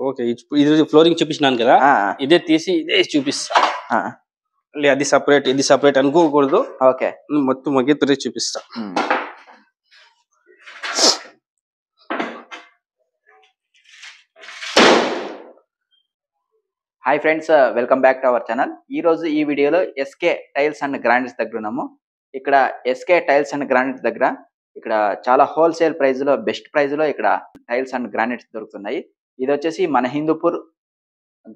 Okay. ఇది flooring చూపించినాను కదా, ఇదే తీసి ఇదే చూపిస్తా. అది సపరేట్ ఇది సపరేట్ అనుకోకూడదు. ఓకే, మొత్తం ఒకే చూపిస్తా. Hi friends, welcome back to our channel. ఈ రోజు ఈ వీడియోలో ఎస్కే టైల్స్ అండ్ గ్రానైట్స్ దగ్గర ఉన్నాము. ఇక్కడ ఎస్కే టైల్స్ అండ్ గ్రానైట్స్ దగ్గర ఇక్కడ చాలా హోల్సేల్ ప్రైస్ లో, బెస్ట్ ప్రైస్ లో ఇక్కడ టైల్స్ అండ్ గ్రానైట్స్ దొరుకుతున్నాయి. ఇది వచ్చేసి మన హిందూపూర్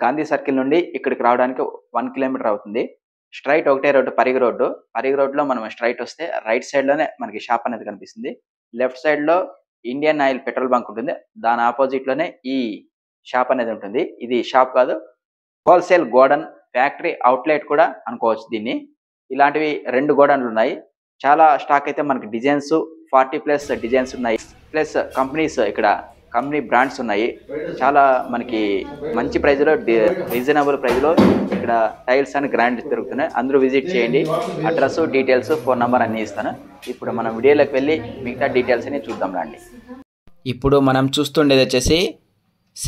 గాంధీ సర్కిల్ నుండి ఇక్కడికి రావడానికి 1 కిలోమీటర్ అవుతుంది. స్ట్రైట్ ఒకటే రోడ్డు, పరిగి రోడ్లో మనం స్ట్రైట్ వస్తే రైట్ సైడ్ లోనే మనకి షాప్ అనేది కనిపిస్తుంది. లెఫ్ట్ సైడ్ లో ఇండియన్ ఆయిల్ పెట్రోల్ బంక్ ఉంటుంది. దాని ఆపోజిట్ లోనే ఈ షాప్ అనేది ఉంటుంది. ఇది షాప్ కాదు, హోల్సేల్ గోడన్, ఫ్యాక్టరీ అవుట్లెట్ కూడా అనుకోవచ్చు దీన్ని. ఇలాంటివి 2 గోడన్లు ఉన్నాయి. చాలా స్టాక్ అయితే మనకి డిజైన్స్ 40+ డిజైన్స్ ఉన్నాయి. ప్లస్ కంపెనీస్, ఇక్కడ కంపెనీ బ్రాండ్స్ ఉన్నాయి. చాలా మనకి మంచి ప్రైస్లో, రీజనబుల్ ప్రైస్లో ఇక్కడ టైల్స్ అండ్ గ్రానైట్స్ దొరుకుతున్నాయి. అందరూ విజిట్ చేయండి. అడ్రస్, డీటెయిల్స్, ఫోన్ నెంబర్ అన్నీ ఇస్తాను. ఇప్పుడు మనం వీడియోలోకి వెళ్ళి మిగతా డీటెయిల్స్ అని చూద్దాం రండి. ఇప్పుడు మనం చూస్తుండేది వచ్చేసి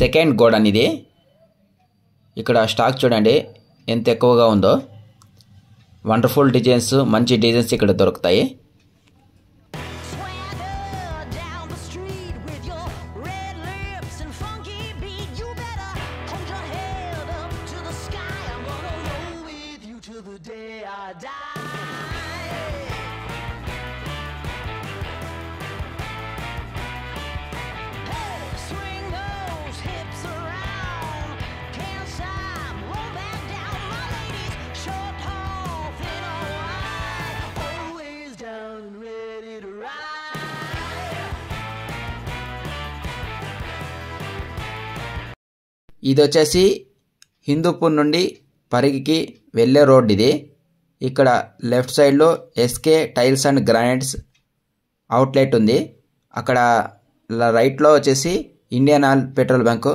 సెకండ్ గోడన్. ఇది ఇక్కడ స్టాక్ చూడండి ఎంత ఎక్కువగా ఉందో. వండర్ఫుల్ డిజైన్స్, మంచి డిజైన్స్ ఇక్కడ దొరుకుతాయి. ఇది వచ్చేసి హిందూపూర్ నుండి పరిగికి వెళ్ళే రోడ్ ఇది. ఇక్కడ లెఫ్ట్ సైడ్లో SK tiles and granites outlet ఉంది. అక్కడ రైట్లో వచ్చేసి ఇండియన్ ఆయిల్ పెట్రోల్ బంక్,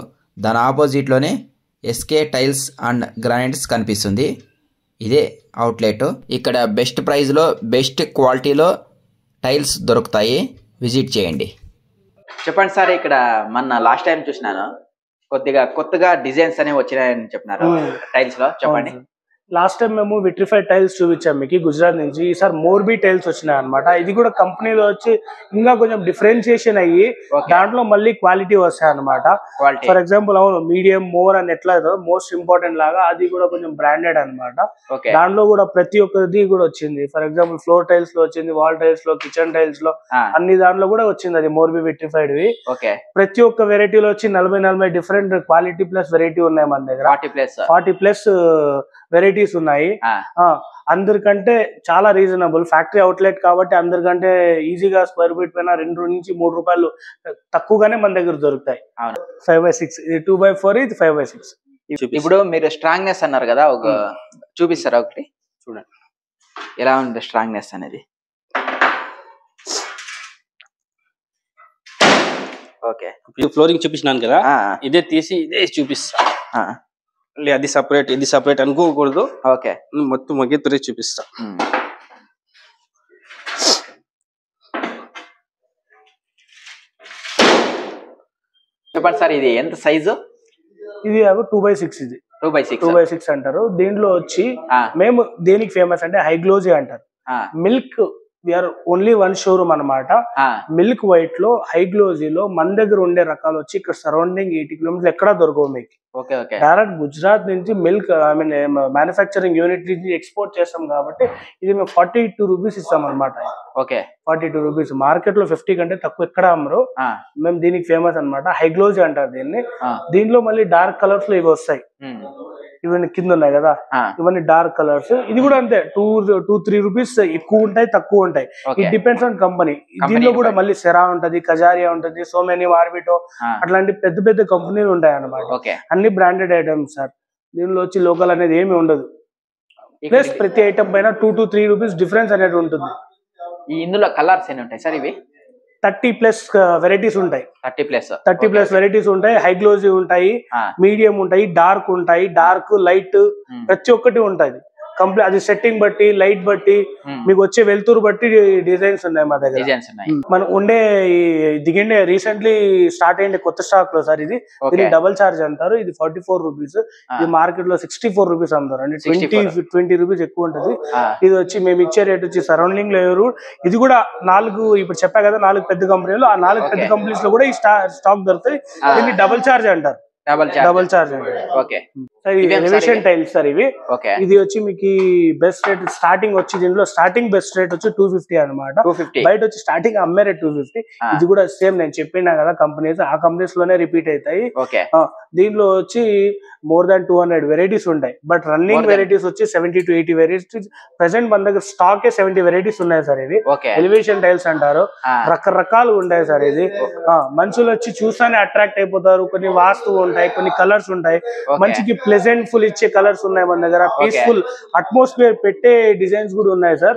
దాని ఆపోజిట్లోనే ఎస్కే టైల్స్ అండ్ గ్రానైట్స్ కనిపిస్తుంది. ఇదే అవుట్లెట్. ఇక్కడ బెస్ట్ ప్రైస్లో, బెస్ట్ క్వాలిటీలో టైల్స్ దొరుకుతాయి. విజిట్ చేయండి. చెప్పండి సార్, ఇక్కడ మన లాస్ట్ టైం చూసినాను కొత్తగా డిజైన్స్ అనేవి వచ్చినాయని చెప్పినారు టైల్స్ లో, చెప్పండి. లాస్ట్ టైం మేము విట్రిఫైడ్ టైల్స్ చూపించాం మీకు గుజరాత్ నుంచి. ఈసారి మోర్బీ టైల్స్ వచ్చినాయి అనమాట. ఇది కూడా కంపెనీలో వచ్చి ఇంకా కొంచెం డిఫరెన్షియేషన్ అయ్యి దాంట్లో మళ్ళీ క్వాలిటీ వస్తాయి అనమాట. ఫర్ ఎగ్జాంపుల్ అవును, మీడియం, మోర్ అని ఎట్లా మోస్ట్ ఇంపార్టెంట్ లాగా అది కూడా కొంచెం బ్రాండెడ్ అనమాట. దాంట్లో కూడా ప్రతి ఒక్కరిది కూడా వచ్చింది. ఫర్ ఎగ్జాంపుల్ ఫ్లోర్ టైల్స్ లో వచ్చింది, వాల్ టైల్స్ లో, కిచెన్ టైల్స్ లో, అన్ని దాంట్లో కూడా వచ్చింది అది మోర్బీ విట్రిఫైడ్. ప్రతి ఒక్క వెరైటీలో వచ్చి 40 డిఫరెంట్ క్వాలిటీ ప్లస్ వెరైటీ ఉన్నాయి మన దగ్గర. 40+ వెరైటీస్ ఉన్నాయి. అందరికంటే చాలా రీజనబుల్, ఫ్యాక్టరీ అవుట్లెట్ కాబట్టి అందరికంటే ఈజీగా స్క్వేర్ ఫీట్ పైన 2 నుంచి 3 రూపాయలు తక్కువగానే మన దగ్గర దొరుకుతాయి. 5/6, ఇది 2/4, ఇది 5/6. ఇప్పుడు మీరు స్ట్రాంగ్నెస్ అన్నారు కదా, ఒక చూపిస్తారా ఒకటి? చూడండి ఎలా ఉంది స్ట్రాంగ్నెస్ అనేది. ఓకే, ఫ్లోరింగ్ చూపించినాను కదా, ఇదే తీసి ఇదే చూపిస్తా. అది సపరేట్ ఇది సపరేట్ అనుకోకూడదు. ఓకే, మొత్తం ఒకే చూపిస్తా. చెప్పండి సార్, ఇది ఎంత సైజు? ఇది 2/6. ఇది 2/6 అంటారు. దీంట్లో వచ్చి మేము దేనికి ఫేమస్ అంటే హై గ్లోజీ అంటారు. మిల్క్ వీఆర్ ఓన్లీ 1 షోరూమ్ అనమాట. మిల్క్ వైట్ లో, హై గ్లోజీలో మన దగ్గర ఉండే రకాలు వచ్చి ఇక్కడ సరౌండింగ్ 80 కిలోమీటర్లు ఎక్కడా దొరకవు మీకు. డైరెక్ట్ గుజరాత్ నుంచి milk, I mean manufacturing unit నుంచి ఎక్స్పోర్ట్ చేస్తాం కాబట్టి ఇది మేము 42 రూపీస్ ఇస్తాం అనమాట. 42 రూపీస్. మార్కెట్ లో 50 కంటే తక్కువ ఎక్కడ అమ్మరు. మేము దీనికి ఫేమస్ అనమాట. హై గ్లోజీ అంటారు దీన్ని. దీంట్లో మళ్ళీ డార్క్ కలర్స్ లో ఇవి వస్తాయి. ఇవన్నీ కింద ఉన్నాయి కదా, ఇవన్నీ డార్క్ కలర్స్. ఇది కూడా అంతే, 2-3 రూపీస్ ఎక్కువ ఉంటాయి, తక్కువ ఉంటాయి. It depends on company. దీనిలో కూడా మళ్ళీ సెరా ఉంటది, కజారియా ఉంటది, సో మెనీ, ఆర్బిటో, అట్లాంటి పెద్ద పెద్ద కంపెనీలు ఉంటాయి అన్నమాట. అన్ని బ్రాండెడ్ ఐటమ్స్ సార్. దీనిలో వచ్చి లోకల్ అనేది ఏమి ఉండదు. ప్లస్ ప్రతి ఐటమ్ పైన 2-3 రూపీస్ డిఫరెన్స్ అనేది ఉంటుంది. ఇందులో కలర్స్ ఎన్ని ఉంటాయి సార్? ఇవి 30+ వెరైటీస్ ఉంటాయి. 30+ వెరైటీస్ ఉంటాయి. హై గ్లోజీ ఉంటాయి, మీడియం ఉంటాయి, డార్క్ ఉంటాయి, డార్క్, లైట్, ప్రతి ఒక్కటి ఉంటుంది. కంప్లీట్ అది సెట్టింగ్ బట్టి లైట్ బట్టి మీకు వచ్చే వెలుతురు బట్టి డిజైన్స్ ఉన్నాయి మా దగ్గర. మనం ఉండే దిగిండే రీసెంట్లీ స్టార్ట్ అయ్యింది కొత్త స్టాక్ లో సార్. ఇది డబుల్ చార్జ్ అంటారు. ఇది 44 రూపీస్. ఇది మార్కెట్ లో 64 రూపీస్ అమ్ముతారు. అంటే 20 రూపీస్ ఎక్కువ ఉంటది. ఇది వచ్చి మేము ఇచ్చే రేట్ వచ్చి సరౌండింగ్ లో ఎవరు ఇది కూడా 4 ఇప్పుడు చెప్పా కదా 4 పెద్ద కంపెనీలు. ఆ 4 పెద్ద కంపెనీస్ లో కూడా ఈ స్టాక్ దొరుకుతాయి. దీన్ని డబుల్ చార్జ్ అంటారు. Double charge elevation tiles sir ఇవి. ఇది వచ్చి మీకు బెస్ట్ రేట్ స్టార్టింగ్ వచ్చి దీనిలో స్టార్టింగ్ బెస్ట్ రేట్ వచ్చి 250 అనమాట. బయట వచ్చి స్టార్టింగ్ అమ్మే రేట్ 250. ఇది కూడా సేమ్ నేను చెప్పినా కదా కంపెనీస్ ఆ కంపెనీస్ లోనే రిపీట్ అవుతాయి. దీనిలో వచ్చి మోర్ దాన్ 200 వెరైటీస్ ఉంటాయి. బట్ రన్నింగ్ వెరైటీస్ వచ్చి 70 to 80 వెరైటీస్. ప్రెసెంట్ మన దగ్గర స్టాక్ 70 వెరైటీస్ ఉన్నాయి సార్. ఇది ఎలివేషన్ టైల్స్ అంటారు. రకరకాలు ఉంటాయి సార్. ఇది మనుషులు వచ్చి చూస్తానే అట్రాక్ట్ అయిపోతారు. కొన్ని వాస్తు ఉంటాయి, కొన్ని కలర్స్ ఉంటాయి. మంచికి ప్లెజెంట్ ఫుల్ ఇచ్చే కలర్స్ ఉన్నాయి మన దగ్గర. పీస్ఫుల్ అట్మాస్ఫియర్ పెట్టే డిజైన్స్ కూడా ఉన్నాయి సార్.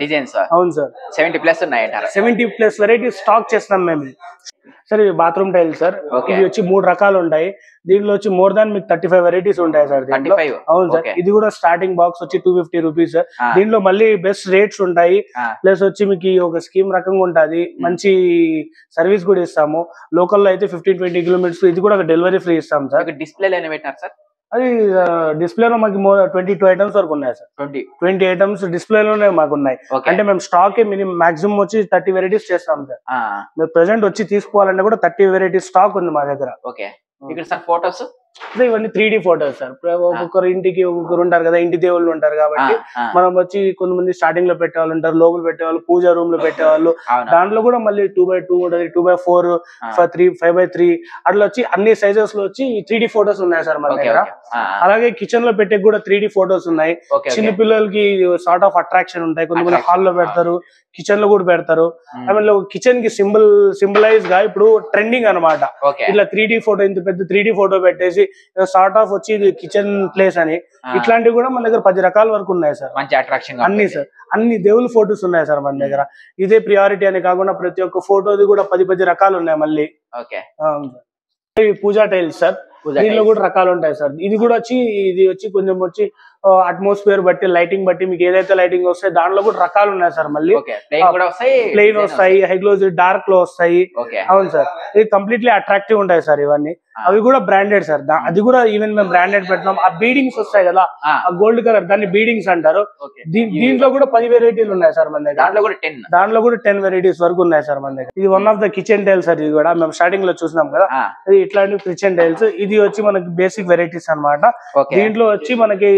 అవును సార్. 70+ వెరైటీస్ స్టాక్ చేస్తున్నాం మేము. సార్ ఇవి బాత్రూమ్ టైల్స్ సార్. ఇవి వచ్చి 3 రకాలు ఉంటాయి. దీనిలో వచ్చి మోర్ దాన్ మీకు 35 వెరైటీస్ ఉంటాయి సార్. అవును సార్. ఇది కూడా స్టార్టింగ్ బాక్స్ వచ్చి 250 రూపీస్. దీనిలో మళ్ళీ బెస్ట్ రేట్స్ ఉంటాయి. ప్లస్ వచ్చి మీకు ఒక స్కీమ్ రకంగా ఉంటుంది. మంచి సర్వీస్ కూడా ఇస్తాము. లోకల్లో అయితే 15-20 కిలోమీటర్స్. ఇది కూడా డెలివరీ ఫ్రీ ఇస్తాం సార్. డిస్ప్లే పెట్టినారు సార్. అది డిస్ప్లేలో మాకు 22 ఐటమ్స్ వరకు ఉన్నాయి సార్. 20 ఐటమ్స్ డిస్ప్లేలోనే మాకు ఉన్నాయి. అంటే మేము స్టాక్ మినిమం మాక్సిమం వచ్చి 30 వెరైటీస్ చేస్తాం సార్. మీరు ప్రెసెంట్ వచ్చి తీసుకోవాలంటే కూడా 30 వెరైటీస్ స్టాక్ ఉంది మా దగ్గర. ఫోటోస్ ఇవన్నీ 3D ఫోటోస్ సార్. ఒక్కొక్కరు ఇంటికి ఒక్కొక్కరు ఉంటారు కదా, ఇంటి దేవుళ్ళు ఉంటారు కాబట్టి మనం వచ్చి కొంతమంది స్టార్టింగ్ లో పెట్టేవాళ్ళు ఉంటారు, లోపల పెట్టేవాళ్ళు, పూజా రూమ్ లో పెట్టేవాళ్ళు. దాంట్లో కూడా మళ్ళీ 2x2 ఉంటుంది, 2x4, 3, 5x3 అట్లా వచ్చి అన్ని సైజెస్ లో వచ్చి 3D ఫోటోస్ ఉన్నాయి సార్ మన దగ్గర. అలాగే కిచెన్ లో పెట్టే కూడా 3D ఫోటోస్ ఉన్నాయి. చిన్న పిల్లలకి సార్ట్ ఆఫ్ అట్రాక్షన్ ఉంటాయి. కొంతమంది హాల్ లో పెడతారు, కిచెన్ లో కూడా పెడతారు. ఆమె కిచెన్ కి సింబలైజ్ గా ఇప్పుడు ట్రెండింగ్ అనమాట. ఇట్లా 3D ఫోటో, ఇంత పెద్ద 3D ఫోటో పెట్టేసి సార్ట్ ఆఫ్ వచ్చి కిచెన్ ప్లేస్ అని ఇట్లాంటివి కూడా మన దగ్గర 10 రకాల వరకు ఉన్నాయి సార్. మంచి అట్రాక్షన్ అన్ని సార్. అన్ని దేవుళ్ళ ఫోటోస్ ఉన్నాయి సార్ మన దగ్గర. ఇదే ప్రియారిటీ అని కాకుండా ప్రతి ఒక్క ఫోటోది కూడా 10 రకాలు ఉన్నాయి మళ్ళీ. పూజా టైల్స్ సార్. దీనిలో కూడా రకాలు ఉంటాయి సార్. ఇది వచ్చి కొంచెం వచ్చి అట్మాస్ఫియర్ బట్టి లైటింగ్ బట్టి మీకు ఏదైతే లైటింగ్ వస్తాయి దాంట్లో కూడా రకాలు ఉన్నాయి సార్. మళ్ళీ ప్లెయిన్ వస్తాయి, హై గ్లోజ్, డార్క్ లో వస్తాయి. అవును సార్. ఇది కంప్లీట్లీ అట్రాక్టివ్ ఉంటాయి సార్ ఇవన్నీ. అవి కూడా బ్రాండెడ్ సార్. అది కూడా ఈవెన్ మేము బ్రాండెడ్ పెట్టినాం. ఆ బీడింగ్స్ వస్తాయి కదా, ఆ గోల్డ్ కలర్, దాన్ని బీడింగ్స్ అంటారు. దీంట్లో కూడా 10 వెరైటీలు ఉన్నాయి సార్ మన దగ్గర. దాంట్లో కూడా 10 వెరైటీస్ వరకు ఉన్నాయి సార్ మన దగ్గర. ఇది one of the kitchen tiles sir. ఇది కూడా మేము స్టార్టింగ్ లో చూసినాం కదా, ఇది ఇట్లాంటి కిచెన్ టైల్స్. ఇది వచ్చి మనకి బేసిక్ వెరైటీస్ అన్నమాట. దీంట్లో వచ్చి మనకి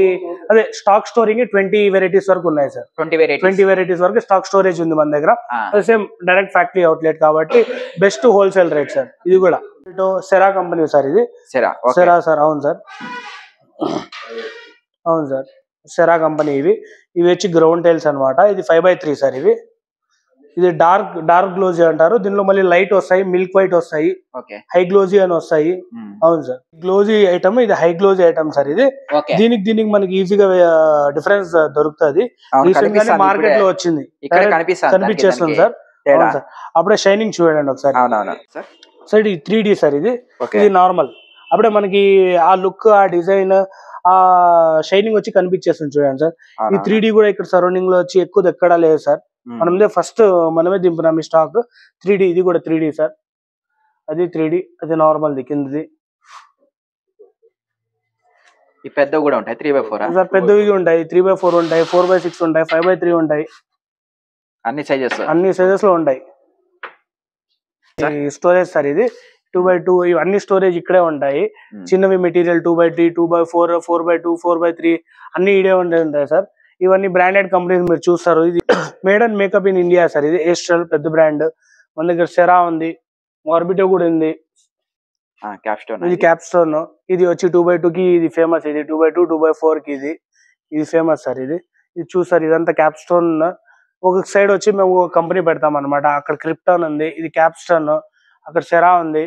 అదే స్టాక్ స్టోరింగ్ 20 వెరైటీస్ వరకు ఉన్నాయి సార్. 20 వెరైటీస్ వరకు స్టాక్ స్టోరేజ్ ఉంది మన దగ్గర. సేమ్ డైరెక్ట్ ఫ్యాక్టరీ అవుట్లెట్ కాబట్టి బెస్ట్ హోల్సేల్ రేట్ సార్. ఇది కూడా సెరా కంపెనీ సార్. ఇది సెరా సార్. అవును సార్. అవును సార్. సెరా కంపెనీ. ఇవి వచ్చి గ్రౌండ్ టైల్స్ అనమాట. ఇది 5x3 సార్. ఇది డార్క్ గ్లోజీ అంటారు. దీనిలో మళ్ళీ లైట్ వస్తాయి, మిల్క్ వైట్ వస్తాయి, హై గ్లోజీ అని వస్తాయి. అవును సార్. గ్లోజీ ఐటమ్, ఇది హై గ్లోజీ ఐటమ్ సార్. ఇది దీనికి మనకి ఈజీగా డిఫరెన్స్ దొరుకుతుంది. రీసెంట్ గానే మార్కెట్ లో వచ్చింది, కనిపించేస్తుంది సార్. అవును సార్. అప్పుడే షైనింగ్ చూడండి ఒకసారి సార్. ఇది 3D సార్. ఇది నార్మల్. అప్పుడే మనకి ఆ లుక్, ఆ డిజైన్, ఆ షైనింగ్ వచ్చి కనిపించేస్తుంది చూడండి సార్. ఈ 3D కూడా ఇక్కడ సరౌండింగ్ లో వచ్చి ఎక్కువ ఎక్కడా లేదు సార్. మనమే దింపినాం ఈ స్టాక్. 3D. ఇది కూడా 3D సార్. అది 3D, అది నార్మల్ కిందది. పెద్దవి కూడా ఉంటాయి 3x4 సార్. పెద్దవి ఉంటాయి, 3x4 ఉంటాయి, 4x6 ఉంటాయి, 5x3 ఉంటాయి. అన్ని సైజెస్ లో ఉంటాయి. Storage sir. ఇది 2x2 ఇవన్నీ స్టోరేజ్ ఇక్కడే ఉంటాయి. చిన్నవి material 2x3, 2x4, 4x2, 4x3 అన్ని ఇడే ఉంటాయి సార్. ఇవన్నీ బ్రాండెడ్ కంపెనీస్ మీరు చూస్తారు. ఇది made and makeup in India sir. ఇది ఏస్ట్రల్ పెద్ద బ్రాండ్. మన దగ్గర సెరా ఉంది, మార్బిటో కూడా ఉంది. ఇది క్యాప్స్టోన్. ఇది వచ్చి 2x2 కి ఇది ఫేమస్. ఇది 2x2, 2x4 కి ఇది ఫేమస్ సార్. ఇది చూసారు. ఇదంతా క్యాప్స్టోన్. ఒక సైడ్ వచ్చి మేము కంపెనీ పెడతాం అనమాట. అక్కడ క్రిప్టాన్ ఉంది, ఇది క్యాప్స్టోన్. అక్కడ సెరా ఉంది.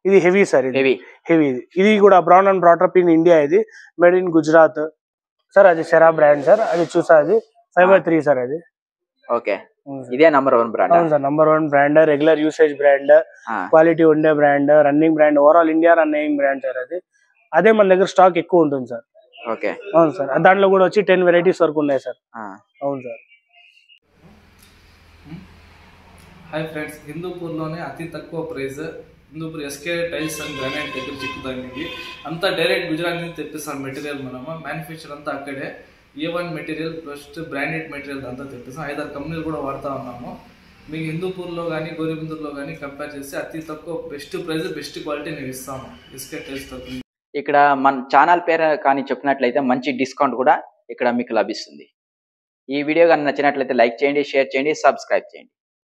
ఇది హెవీ సార్. హెవీ. ఇది కూడా brown and brought up in India. ఇది మేడ్ ఇన్ గుజరాత్ సార్. అది సెరా బ్రాండ్ సార్. అది చూసా, అది 5x3 సార్. అది ఇదే నంబర్ 1 బ్రాండ్. అవును sir. Number 1 brand, regular usage brand, quality ఉండే brand, running brand, overall India running brand sir. అదే మన దగ్గర స్టాక్ ఎక్కువ ఉంటుంది సార్. ఓకే అవును సార్, దాంట్లో కూడా వచ్చి 10 వెరైటీస్ వరకు ఉన్నాయి సార్. అవును సార్. హాయ్ ఫ్రెండ్స్, హిందూపూర్లోనే అతి తక్కువ price Hindupur SK tiles and granite దగ్గర చిక్కుతాయి. మీకు అంతా డైరెక్ట్ గుజరాత్ నుంచి తెప్పిస్తాం మెటీరియల్. మనము మ్యానుఫ్యాక్చర్ అంతా అక్కడే. A1 material first branded material అంతా తెప్పిస్తాం. 5-6 కంపెనీలు కూడా వాడుతూ ఉన్నాము. మీకు హిందూపూర్లో కానీ గౌరీబిందూర్లో కానీ కంపేర్ చేస్తే అతి తక్కువ బెస్ట్ ప్రైస్ బెస్ట్ క్వాలిటీ నేను ఇస్తాము ఎస్కే టైల్స్ తరఫున. ఇక్కడ మన ఛానల్ పేరు కానీ చెప్పినట్లయితే మంచి డిస్కౌంట్ కూడా ఇక్కడ మీకు లభిస్తుంది. ఈ వీడియో కానీ నచ్చినట్లయితే లైక్ చేయండి, షేర్ చేయండి, సబ్స్క్రైబ్ చేయండి.